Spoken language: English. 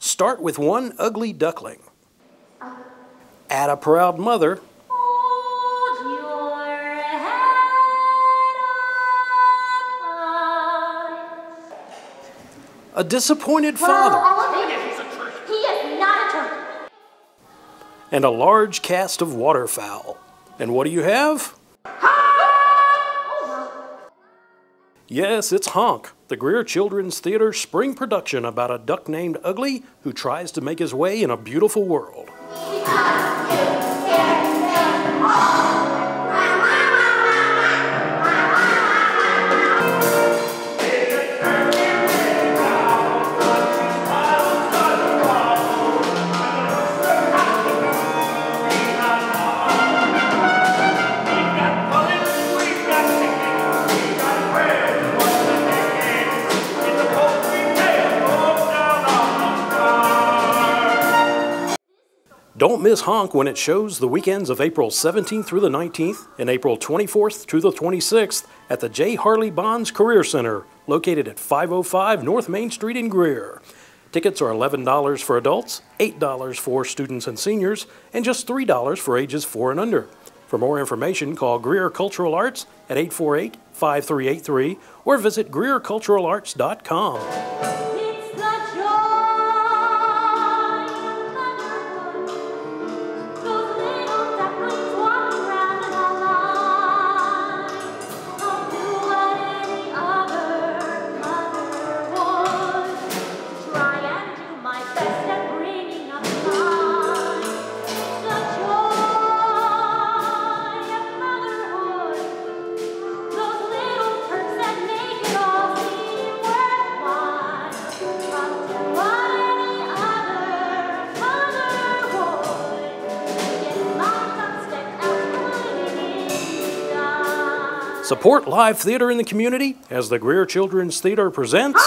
Start with one ugly duckling. Add a proud mother. Hold your head up high. A disappointed father. He is not a turkey. And a large cast of waterfowl. And what do you have? Yes, it's Honk, the Greer Children's Theater spring production about a duck named Ugly who tries to make his way in a beautiful world. Don't miss Honk when it shows the weekends of April 17th through the 19th and April 24th through the 26th at the J. Harley Bonds Career Center, located at 505 North Main Street in Greer. Tickets are $11 for adults, $8 for students and seniors, and just $3 for ages 4 and under. For more information, call Greer Cultural Arts at 848-5383 or visit GreerCulturalArts.com. Support live theater in the community as the Greer Children's Theater presents